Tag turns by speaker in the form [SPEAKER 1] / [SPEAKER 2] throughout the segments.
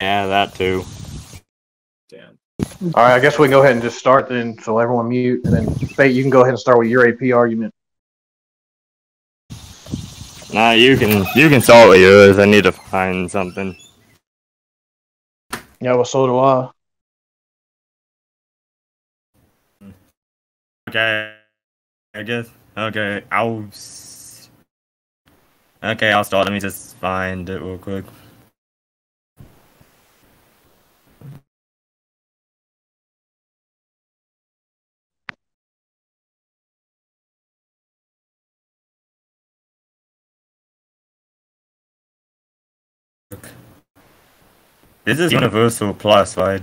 [SPEAKER 1] Yeah, that too.
[SPEAKER 2] Damn.
[SPEAKER 3] All right, I guess we can go ahead and just start then. So everyone mute, and then Fate, you can go ahead and start with your AP argument.
[SPEAKER 1] Nah, you can start with yours. I need to find something.
[SPEAKER 3] Yeah, well, so do I.
[SPEAKER 1] Okay, I guess. Okay, I'll start. Let me just find it real quick. This is Universal Plus, right?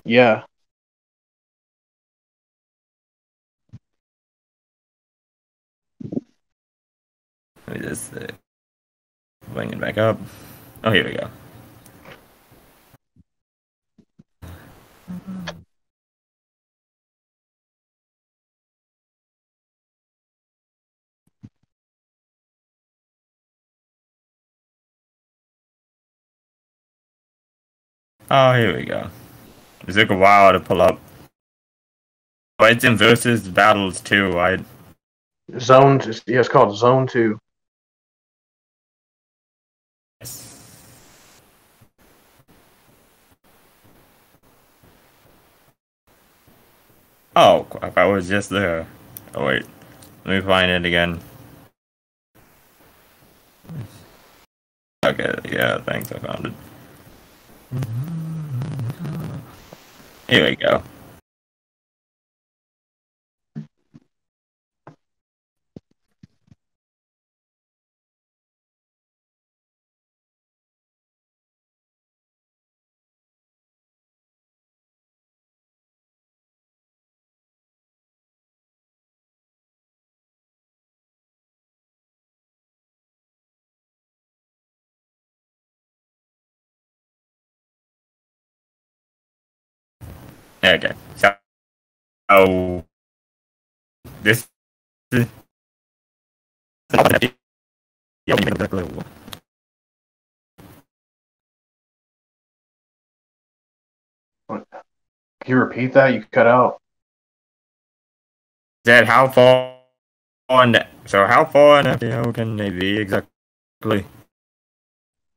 [SPEAKER 3] Yeah.
[SPEAKER 1] Let me just bring it back up. Oh, here we go. Oh, here we go. It took a while to pull up. But it's in Versus Battles too, right?
[SPEAKER 3] Zone. Yeah, it's called Zone 2.
[SPEAKER 1] Oh, crap, I was just there. Oh, wait. Let me find it again. Okay, yeah, thanks, I found it. Here we go. Okay, so this is
[SPEAKER 3] Can you repeat that? You cut out.
[SPEAKER 1] Said how far on the, so how far in FPL can they be exactly?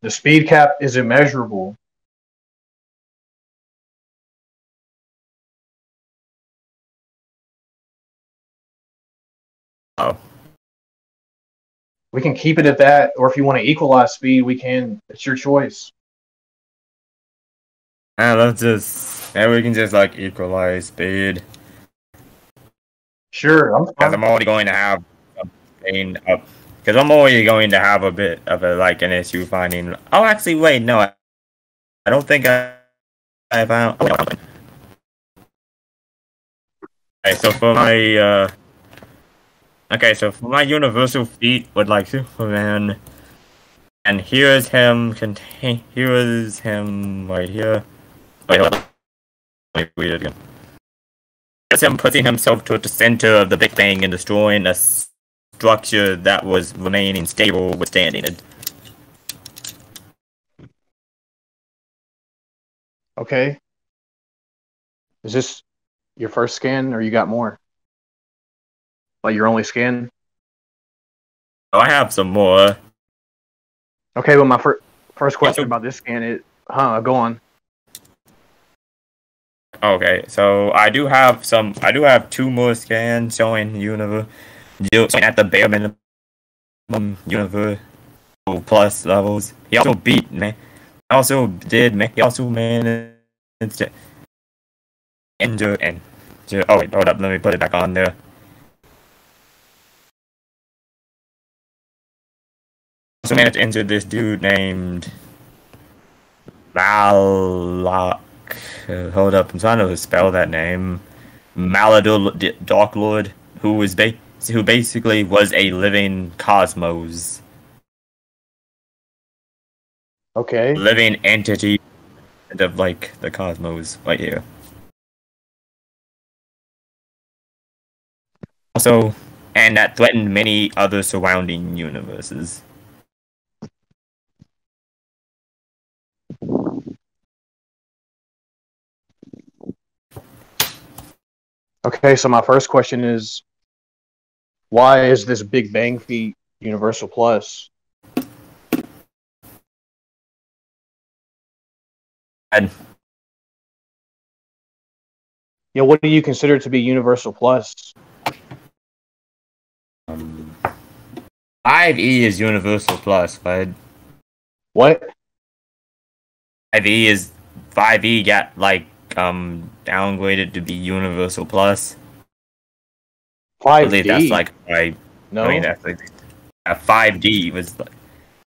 [SPEAKER 3] The speed cap is immeasurable.
[SPEAKER 1] Oh.
[SPEAKER 3] We can keep it at that, or if you want to equalize speed, we can. It's your choice.
[SPEAKER 1] Let's just, we can just like equalize speed.
[SPEAKER 3] Sure, I'm
[SPEAKER 1] Because
[SPEAKER 3] fine.
[SPEAKER 1] I'm already going to have because I'm already going to have a bit of a like an issue finding. Oh, actually, wait, no, I don't think I found. Okay, so for my okay, so for my universal feat with like Superman, and here's him. Here's him right here. Wait, hold on. Let me read it again. Here's him putting himself to the center of the Big Bang and destroying a structure that was remaining stable, withstanding it.
[SPEAKER 3] Okay. Is this your first scan, or you got more? Like your only scan?
[SPEAKER 1] Oh, I have some more.
[SPEAKER 3] Okay, well, my first question about this scan is, go on.
[SPEAKER 1] Okay, so I do have two more scans showing showing at the bare minimum universe plus levels. He also beat me. He also managed to injure and oh wait, hold up, let me put it back on there. Also managed to injure this dude named Malak. Hold up, I'm trying to spell that name. Maladul Dark Lord, who basically was a living cosmos.
[SPEAKER 3] Okay.
[SPEAKER 1] Living entity of like the cosmos right here. Also, and that threatened many other surrounding universes.
[SPEAKER 3] Okay, so my first question is, why is this Big Bang feat universal plus?
[SPEAKER 1] And
[SPEAKER 3] Yeah, what do you consider to be universal plus?
[SPEAKER 1] 5e is universal plus, but
[SPEAKER 3] What?
[SPEAKER 1] 5e is 5e got like downgraded to be universal plus. I believe that's
[SPEAKER 3] 5D?
[SPEAKER 1] like I
[SPEAKER 3] No?
[SPEAKER 1] mean that's like 5D was like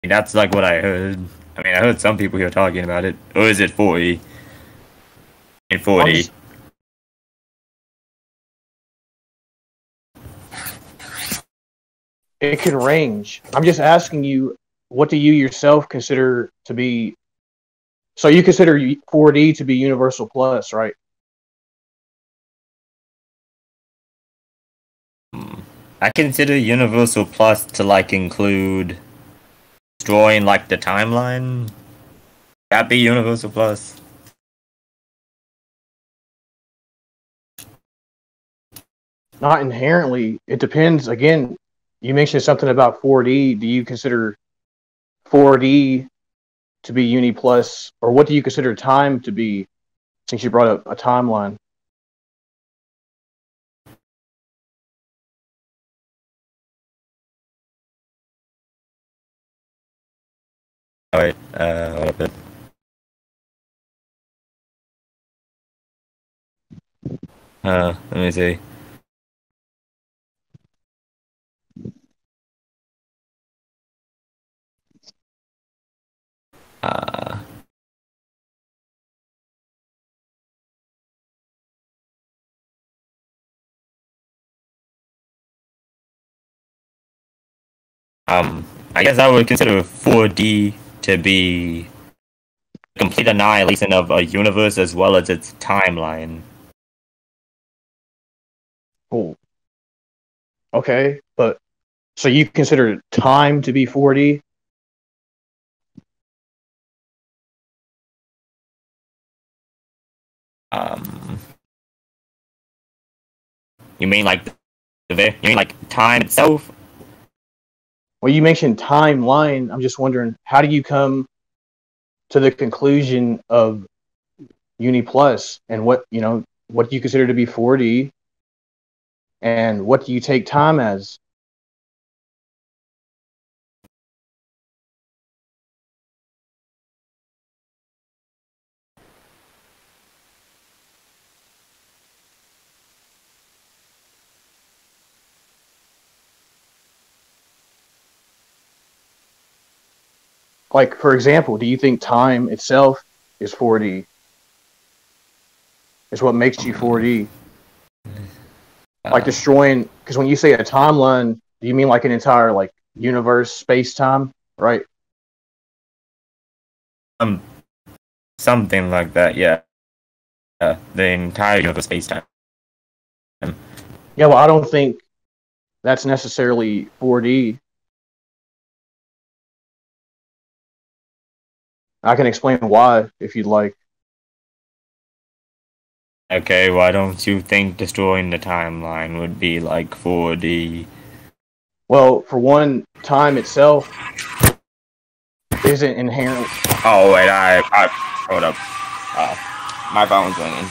[SPEAKER 1] that's like what I heard. I mean I heard some people here talking about it. Or is it 4e? In 4D.
[SPEAKER 3] It can range. I'm just asking you, what do you yourself consider to be? So you consider 4D to be universal plus, right?
[SPEAKER 1] I consider universal plus to like include destroying like the timeline. That be universal plus.
[SPEAKER 3] Not inherently. It depends. Again, you mentioned something about 4D. Do you consider 4D to be uni plus, or what do you consider time to be? Since you brought up a timeline.
[SPEAKER 1] Alright, what a bit. Let me see. Uh, I guess I would consider 4D to be complete annihilation of a universe as well as its timeline.
[SPEAKER 3] Cool. Okay, but so you consider time to be 4D?
[SPEAKER 1] Um, you mean like you mean like time itself?
[SPEAKER 3] Well, you mentioned timeline. I'm just wondering, how do you come to the conclusion of uni plus, and what do you consider to be 4D, and what do you take time as? Like, for example, do you think time itself is 4D? Is what makes you 4D? Like destroying, because when you say a timeline, do you mean like an entire like universe, space time, right?
[SPEAKER 1] Um, something like that. Yeah. The entire universe space time.
[SPEAKER 3] Yeah, well, I don't think that's necessarily 4D. I can explain why if you'd like.
[SPEAKER 1] Okay, why don't you think destroying the timeline would be like 4D?
[SPEAKER 3] Well, for one, time itself isn't inherent.
[SPEAKER 1] Oh wait, I hold up. My phone's ringing.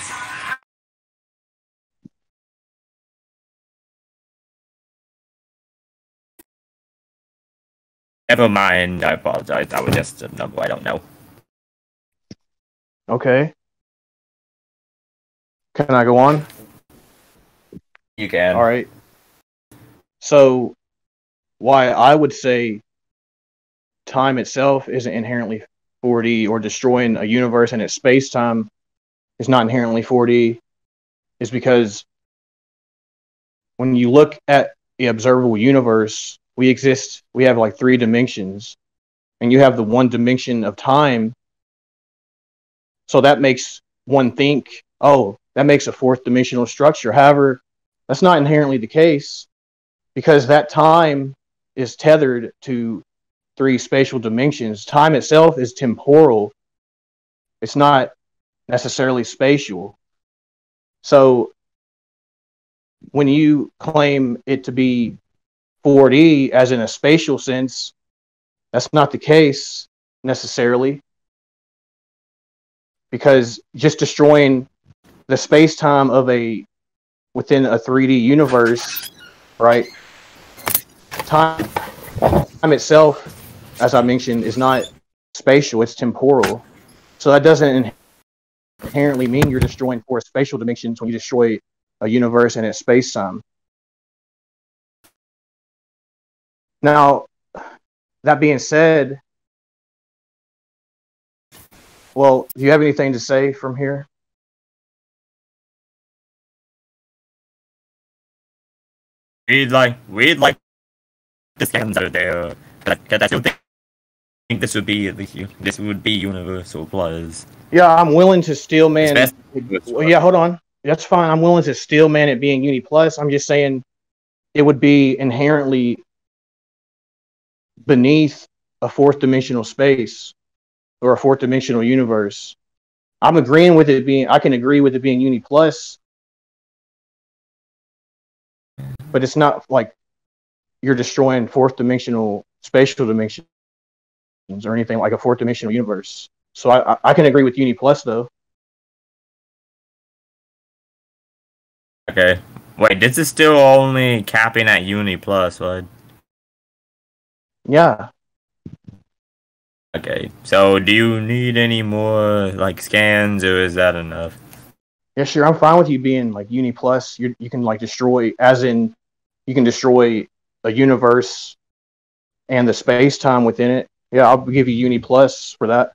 [SPEAKER 1] Never mind. I apologize. That was just a number. I don't know.
[SPEAKER 3] Okay. Can I go on?
[SPEAKER 1] You can.
[SPEAKER 3] All right. So, why I would say time itself isn't inherently 4D, or destroying a universe and its space time is not inherently 4D, is because when you look at the observable universe, we have like 3 dimensions, and you have the one dimension of time. So that makes one think, oh, that makes a fourth dimensional structure. However, that's not inherently the case, because that time is tethered to 3 spatial dimensions. Time itself is temporal. It's not necessarily spatial. So when you claim it to be 4D, as in a spatial sense, that's not the case necessarily, because just destroying the space time of within a 3D universe, right? Time itself, as I mentioned, is not spatial; it's temporal. So that doesn't inherently mean you're destroying four spatial dimensions when you destroy a universe and its space time. Now, that being said, well, do you have anything to say from here?
[SPEAKER 1] We'd like the scans are there, but I still think this would be universal plus.
[SPEAKER 3] Yeah, I'm willing to steel man.
[SPEAKER 1] Especially-
[SPEAKER 3] Well, yeah, hold on. That's fine. I'm willing to steel man it being Uni Plus. I'm just saying it would be inherently beneath a fourth dimensional space or a fourth dimensional universe. I'm agreeing with it being. I can agree with it being Uni Plus, but it's not like you're destroying fourth dimensional spatial dimensions or anything like a fourth dimensional universe. So I can agree with Uni Plus though.
[SPEAKER 1] Okay. Wait, this is still only capping at Uni Plus, right?
[SPEAKER 3] Yeah.
[SPEAKER 1] Okay. So do you need any more like scans or is that enough?
[SPEAKER 3] Yeah, sure. I'm fine with you being like Uni Plus. You can like destroy, as in, you can destroy a universe and the space time within it. Yeah, I'll give you Uni Plus for that.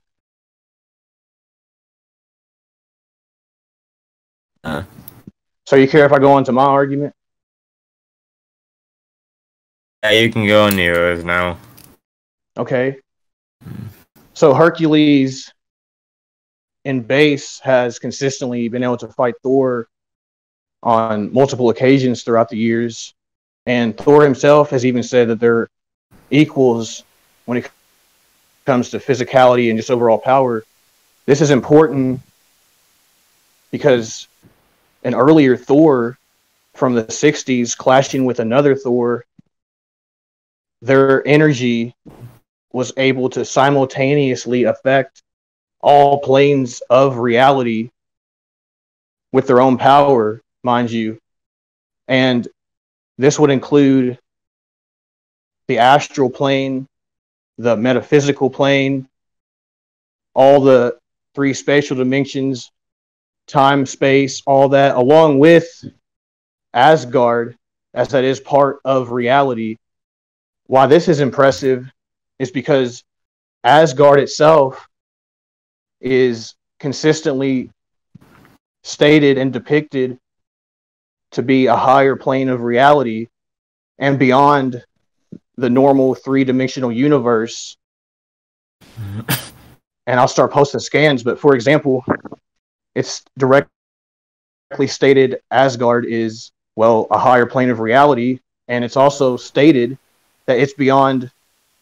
[SPEAKER 3] So you care if I go on to my argument?
[SPEAKER 1] Yeah, you can go on yours now.
[SPEAKER 3] Okay. So Hercules in base has consistently been able to fight Thor on multiple occasions throughout the years. And Thor himself has even said that they're equals when it comes to physicality and just overall power. This is important because an earlier Thor from the 60s clashing with another Thor, their energy was able to simultaneously affect all planes of reality with their own power, mind you. And this would include the astral plane, the metaphysical plane, all the three spatial dimensions, time, space, all that, along with Asgard, as that is part of reality. Why this is impressive is because Asgard itself is consistently stated and depicted to be a higher plane of reality and beyond the normal three-dimensional universe. And I'll start posting scans, but for example, it's directly stated Asgard is, well, a higher plane of reality, and it's also stated that it's beyond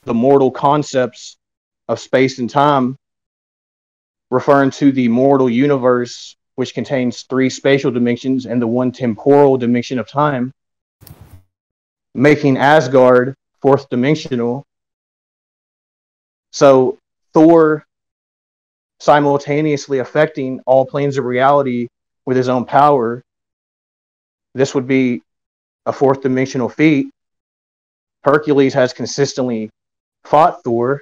[SPEAKER 3] the mortal concepts of space and time, referring to the mortal universe, which contains three spatial dimensions and the one temporal dimension of time, making Asgard fourth dimensional. So Thor simultaneously affecting all planes of reality with his own power, this would be a fourth dimensional feat. Hercules has consistently fought Thor,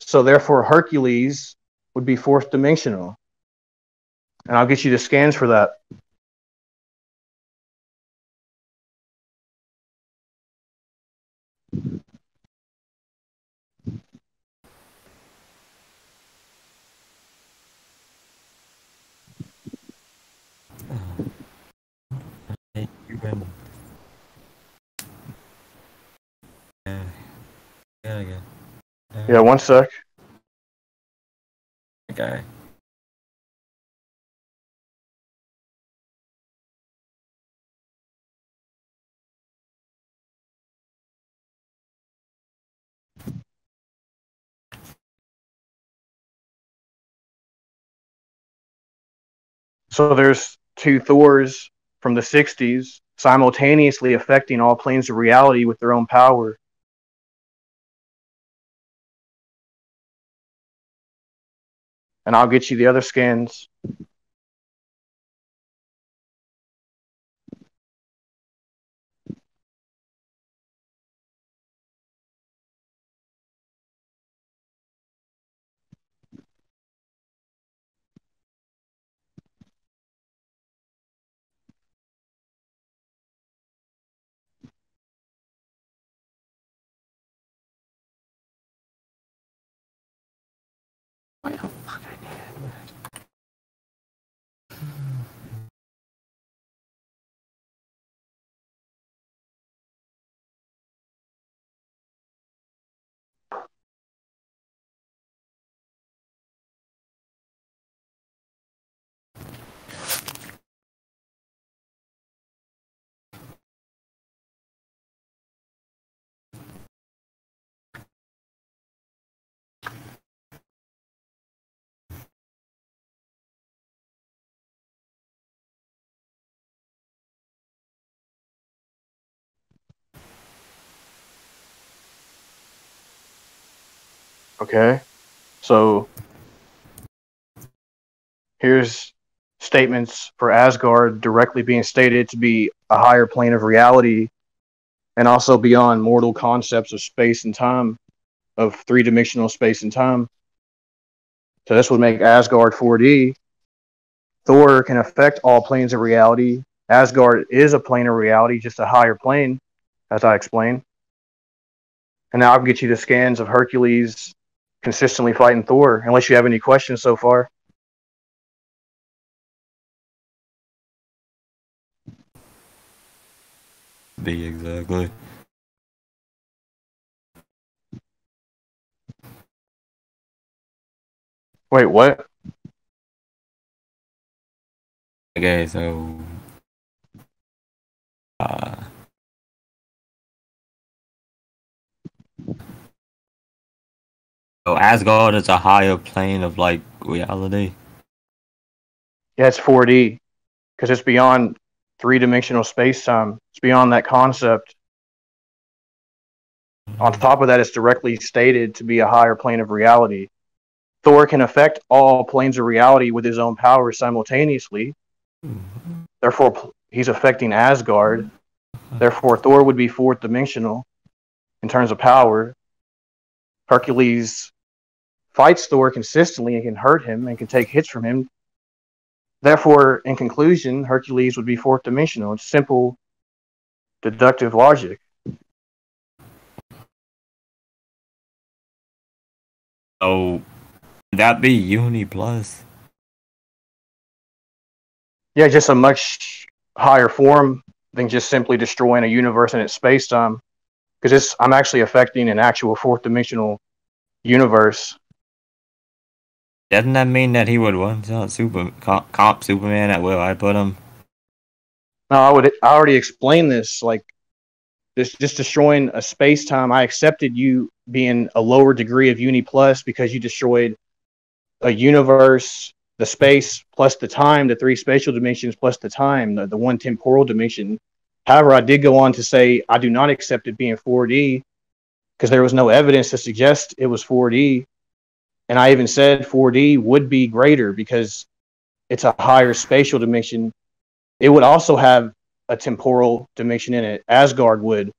[SPEAKER 3] so therefore Hercules would be fourth dimensional. And I'll get you the scans for that. Yeah, one sec.
[SPEAKER 1] Okay.
[SPEAKER 3] So there's two Thors from the 60s, simultaneously affecting all planes of reality with their own power. And I'll get you the other scans. Okay, so here's statements for Asgard directly being stated to be a higher plane of reality and also beyond mortal concepts of space and time, of three-dimensional space and time. So this would make Asgard 4D. Thor can affect all planes of reality. Asgard is a plane of reality, just a higher plane, as I explained. And now I'll get you the scans of Hercules consistently fighting Thor, unless you have any questions so far.
[SPEAKER 1] Exactly.
[SPEAKER 3] Wait, what?
[SPEAKER 1] Okay, so uh so Asgard is a higher plane of like reality.
[SPEAKER 3] Yeah, it's 4D because it's beyond three-dimensional space-time. It's beyond that concept. On top of that, it's directly stated to be a higher plane of reality. Thor can affect all planes of reality with his own power simultaneously. Therefore, he's affecting Asgard. Therefore, Thor would be fourth dimensional in terms of power. Hercules fights Thor consistently and can hurt him and can take hits from him. Therefore, in conclusion, Hercules would be fourth dimensional. It's simple deductive logic.
[SPEAKER 1] So that be Uni Plus.
[SPEAKER 3] Yeah, just a much higher form than just simply destroying a universe and its space-time. Because I'm actually affecting an actual fourth dimensional universe.
[SPEAKER 1] Doesn't that mean that he would one-shot comp Superman at will I put him?
[SPEAKER 3] No, I already explained this. Like, this just destroying a space-time. I accepted you being a lower degree of Uni Plus because you destroyed a universe, the space plus the time, the three spatial dimensions plus the time, the one temporal dimension. However, I did go on to say I do not accept it being 4D because there was no evidence to suggest it was 4D. And I even said 4D would be greater because it's a higher spatial dimension. It would also have a temporal dimension in it. Asgard would.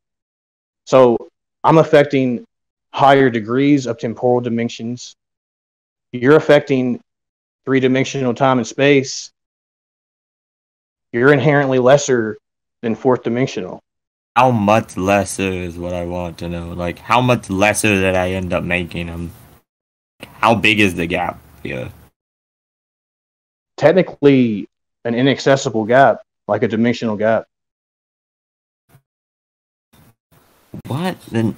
[SPEAKER 3] So I'm affecting higher degrees of temporal dimensions. You're affecting three-dimensional time and space. You're inherently lesser than fourth dimensional.
[SPEAKER 1] How much lesser is what I want to know. Like, how much lesser did I end up making him? How big is the gap here?
[SPEAKER 3] Technically, an inaccessible gap, like a dimensional gap.
[SPEAKER 1] What? Then...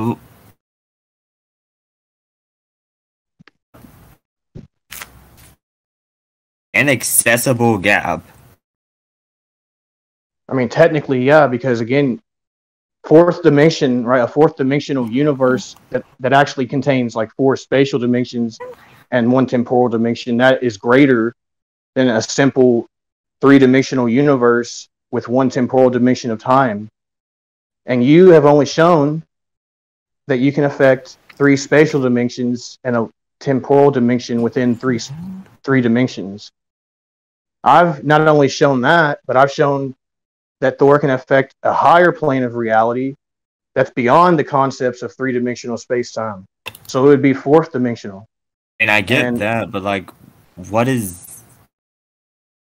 [SPEAKER 1] Ooh. Inaccessible gap.
[SPEAKER 3] I mean, technically, yeah, because again, fourth dimension, right? A fourth dimensional universe that actually contains like four spatial dimensions and one temporal dimension that is greater than a simple three-dimensional universe with one temporal dimension of time. And you have only shown that you can affect three spatial dimensions and a temporal dimension within three dimensions. I've not only shown that, but I've shown that Thor can affect a higher plane of reality that's beyond the concepts of three-dimensional space-time. So it would be fourth dimensional.
[SPEAKER 1] And I get that, but like, what is...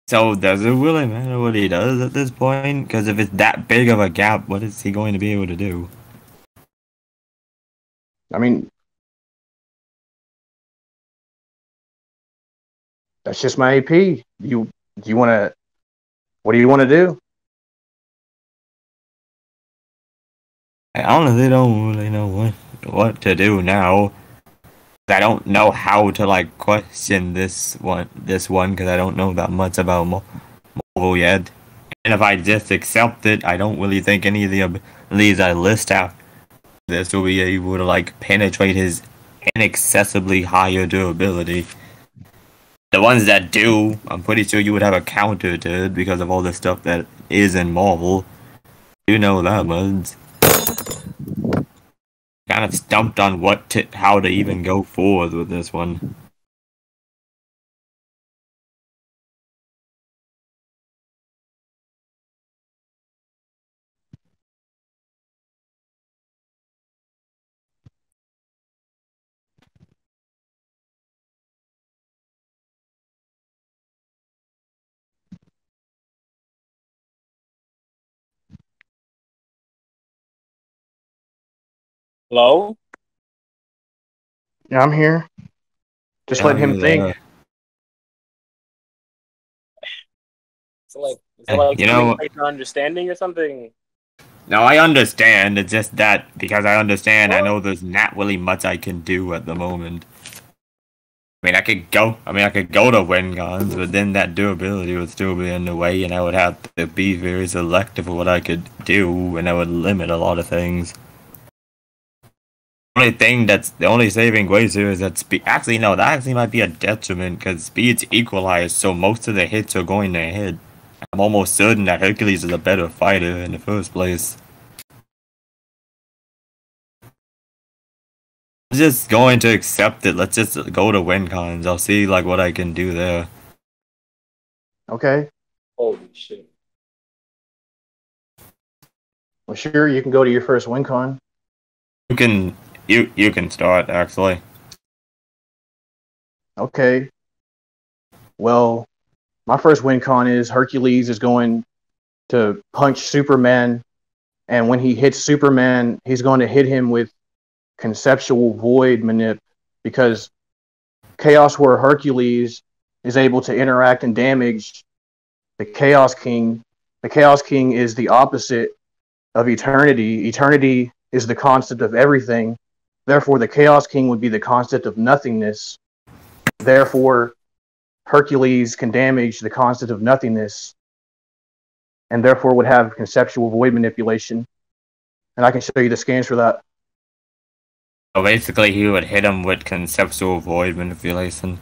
[SPEAKER 1] So does it really matter what he does at this point? Because if it's that big of a gap, what is he going to be able to do?
[SPEAKER 3] I mean, that's just my AP. Do you want to? What do you want to do?
[SPEAKER 1] I honestly don't really know what to do now. I don't know how to like question this one because I don't know that much about Marvel yet. And if I just accept it, I don't really think any of the abilities I list out this will be able to like penetrate his inaccessibly higher durability. The ones that do, I'm pretty sure you would have a counter to it because of all the stuff that is in Marvel. You know that much. Kind of stumped on how to even go forward with this one.
[SPEAKER 2] Hello?
[SPEAKER 3] Yeah, I'm here. Just let him think.
[SPEAKER 2] So like,
[SPEAKER 1] you know,
[SPEAKER 2] understanding or something?
[SPEAKER 1] No, I understand. It's just that because I understand, I know there's not really much I can do at the moment. I could go to WinCons, but then that durability would still be in the way, and I would have to be very selective of what I could do, and that would limit a lot of things. The only saving grace here is that speed. Actually, no, that actually might be a detriment because speed's equalized, so most of the hits are going to hit. I'm almost certain that Hercules is a better fighter in the first place. I'm just going to accept it. Let's just go to WinCons. I'll see like what I can do there.
[SPEAKER 3] Okay.
[SPEAKER 2] Holy shit.
[SPEAKER 3] Well, sure, you can go to your first WinCon.
[SPEAKER 1] You can start, actually.
[SPEAKER 3] Okay. Well, my first WinCon is Hercules is going to punch Superman, and when he hits Superman, he's going to hit him with conceptual void manip, because Chaos War Hercules is able to interact and damage the Chaos King. The Chaos King is the opposite of eternity. Eternity is the concept of everything. Therefore, the Chaos King would be the concept of nothingness. Therefore, Hercules can damage the concept of nothingness, and therefore would have conceptual void manipulation. And I can show you the scans for that.
[SPEAKER 1] So basically, he would hit him with conceptual void manipulation.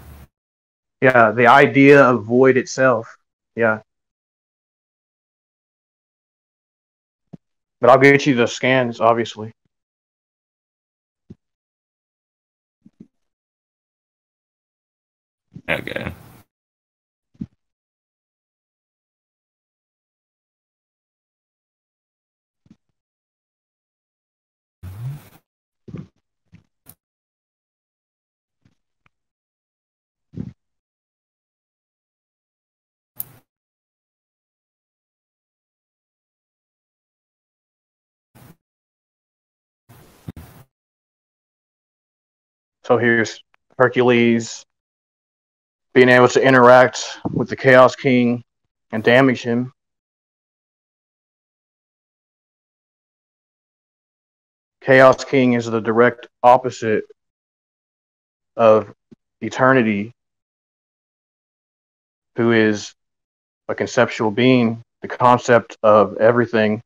[SPEAKER 3] Yeah, the idea of void itself. Yeah. But I'll get you the scans, obviously.
[SPEAKER 1] Okay.
[SPEAKER 3] So here's Hercules being able to interact with the Chaos King and damage him. Chaos King is the direct opposite of Eternity, who is a conceptual being, the concept of everything.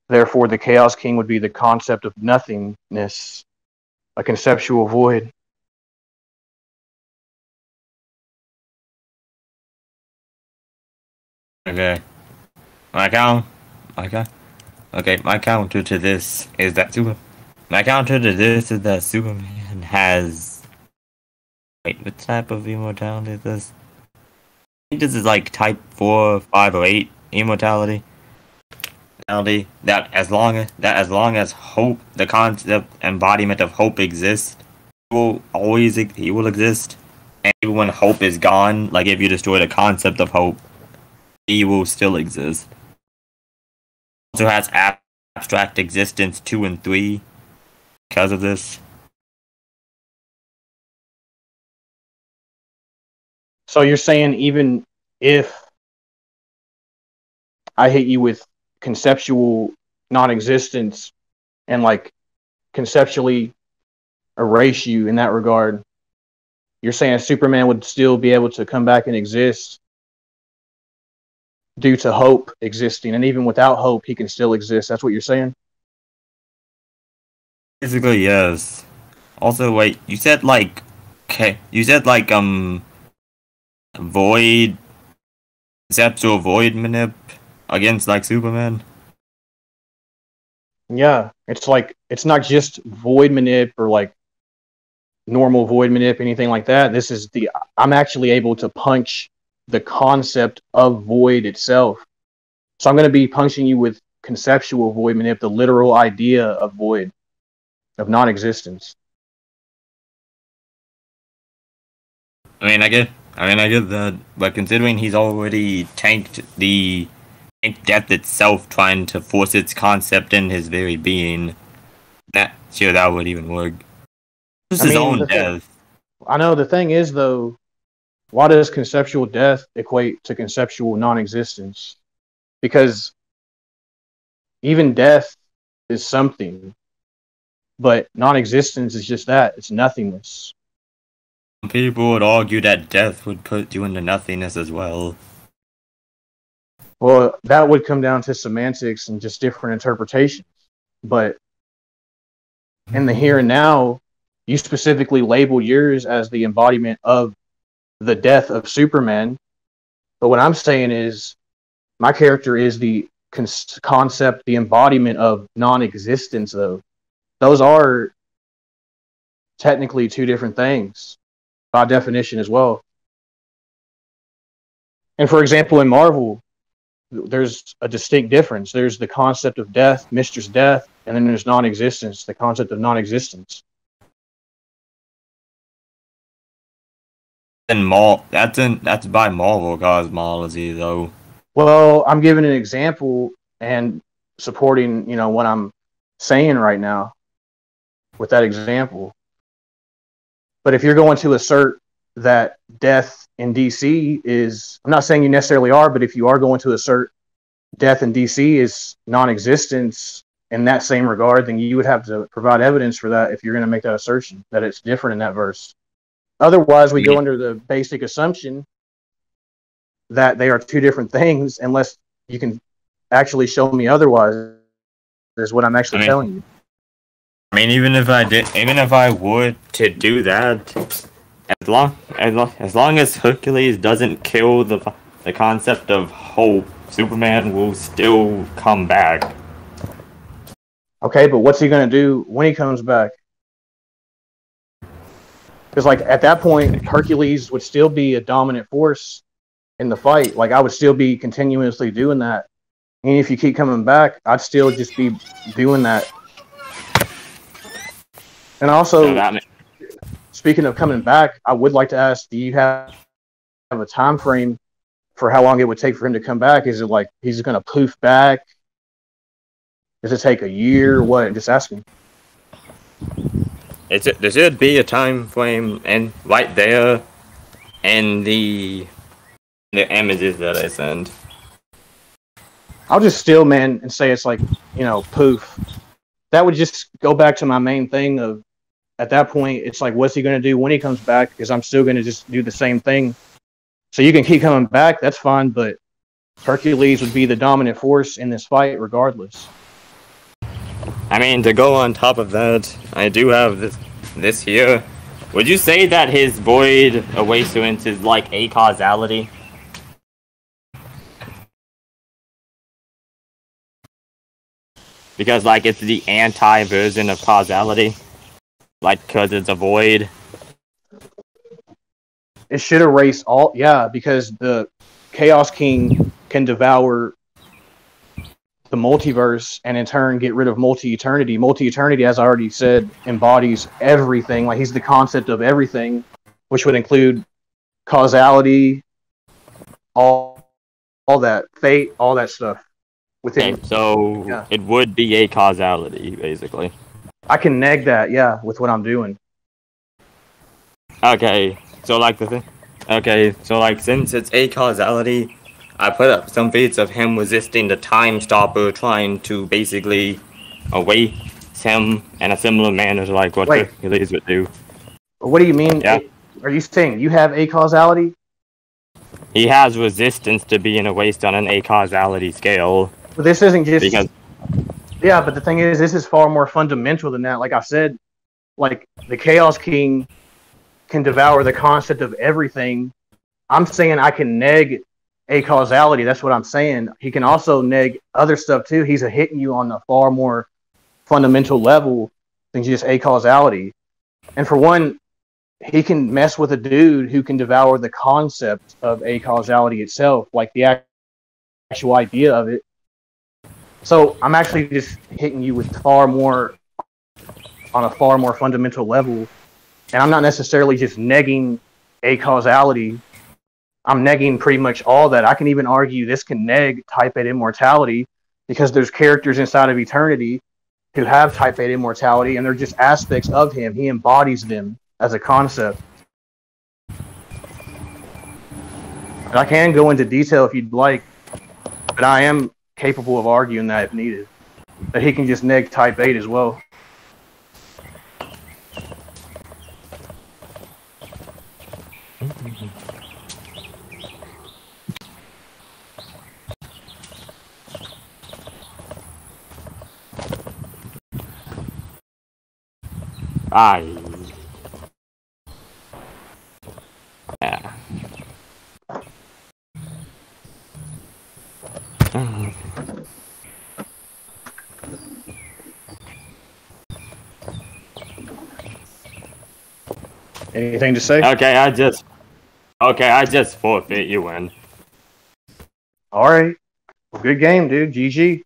[SPEAKER 3] Therefore, the Chaos King would be the concept of nothingness, a conceptual void.
[SPEAKER 1] Okay. My count. Okay. Okay. My counter to this is that Superman has. Wait, what type of immortality is this? I think this is like type 4, 5, or 8 immortality. That as long as hope, the concept embodiment of hope exists, he will exist. And even when hope is gone, like if you destroy the concept of hope, he will still exist. Also has abstract existence 2 and 3 because of this.
[SPEAKER 3] So you're saying even if I hit you with conceptual non-existence and like conceptually erase you in that regard, you're saying Superman would still be able to come back and exist due to hope existing, and even without hope he can still exist. That's what you're saying?
[SPEAKER 1] Basically, yes. Also, wait, you said like void, conceptual void manip against like Superman.
[SPEAKER 3] Yeah, it's like it's not just void manip or like normal void manip, anything like that. This is I'm actually able to punch the concept of void itself. So I'm going to be punching you with conceptual void manip, the literal idea of void, of non-existence.
[SPEAKER 1] I mean, I get that, but considering he's already tanked death itself, trying to force its concept in his very being, that would even work. Just his own death.
[SPEAKER 3] I know the thing is though, why does conceptual death equate to conceptual non-existence? Because even death is something, but non-existence is just that. It's nothingness.
[SPEAKER 1] People would argue that death would put you into nothingness as well.
[SPEAKER 3] Well, that would come down to semantics and just different interpretations. But in the here and now, you specifically labeled yours as the embodiment of the death of Superman. But what I'm saying is my character is the concept, the embodiment of non-existence, though. Those are technically two different things by definition as well. And for example, in Marvel, there's a distinct difference. There's the concept of death, Mistress Death, and then there's non-existence, the concept of non-existence.
[SPEAKER 1] And that's by Marvel cosmology, though.
[SPEAKER 3] Well, I'm giving an example and supporting, what I'm saying right now with that example. But if you're going to assert that death in DC is, I'm not saying you necessarily are, but if you are going to assert death in DC is non-existence in that same regard, then you would have to provide evidence for that if you're going to make that assertion, that it's different in that verse. Otherwise, we go under the basic assumption that they are two different things, unless you can actually show me otherwise, is what I'm actually telling you.
[SPEAKER 1] I mean, even if I would to do that, as long as Hercules doesn't kill the concept of hope, Superman will still come back.
[SPEAKER 3] Okay, but what's he gonna do when he comes back? Because like at that point, Hercules would still be a dominant force in the fight. Like I would still be continuously doing that. And if you keep coming back, I'd still just be doing that. And also, speaking of coming back, I would like to ask, do you have a time frame for how long it would take for him to come back? Is it like he's going to poof back? Does it take a year? What? Just asking.
[SPEAKER 1] There should be a time frame, and right there, in the images that I send.
[SPEAKER 3] I'll just steal, man, and say it's like, poof. That would just go back to my main thing of, at that point, it's like, what's he going to do when he comes back? Because I'm still going to just do the same thing. So you can keep coming back, that's fine, but Hercules would be the dominant force in this fight regardless.
[SPEAKER 1] I mean, to go on top of that, I do have this here. Would you say that his void awakens is like a causality? because like it's the anti version of causality, like because it's a void.
[SPEAKER 3] It should erase all. Yeah, because the Chaos King can devour the multiverse and in turn get rid of multi-eternity. Multi-eternity, as I already said, embodies everything. Like he's the concept of everything, which would include causality, all that fate, all that stuff within.
[SPEAKER 1] Okay, so
[SPEAKER 3] Yeah.
[SPEAKER 1] it would be a causality, basically.
[SPEAKER 3] I can neg that, yeah, with what I'm doing.
[SPEAKER 1] Okay, so like since it's a causality, I put up some feats of him resisting the time stopper, trying to basically erase him in a similar manner to like what
[SPEAKER 3] Wait.
[SPEAKER 1] Hercules would do.
[SPEAKER 3] What do you mean?
[SPEAKER 1] Yeah.
[SPEAKER 3] Are you saying you have a causality?
[SPEAKER 1] He has resistance to being erased on an a-causality scale.
[SPEAKER 3] But this isn't just
[SPEAKER 1] Because
[SPEAKER 3] yeah, but the thing is, this is far more fundamental than that. Like I said, like the Chaos King can devour the concept of everything. I'm saying I can neg a causality. That's what I'm saying. He can also neg other stuff too. He's hitting you on a far more fundamental level than just a causality. And for one, he can mess with a dude who can devour the concept of a causality itself, like the actual idea of it. So I'm actually just hitting you with on a far more fundamental level. And I'm not necessarily just negging a causality. I'm negging pretty much all that. I can even argue this can neg Type 8 immortality because there's characters inside of Eternity who have Type 8 immortality and they're just aspects of him. He embodies them as a concept. And I can go into detail if you'd like, but I am capable of arguing that if needed. That he can just neg Type 8 as well.
[SPEAKER 1] yeah.
[SPEAKER 3] Anything to say?
[SPEAKER 1] Okay, I just forfeit. You win.
[SPEAKER 3] All right. Well, good game, dude. GG.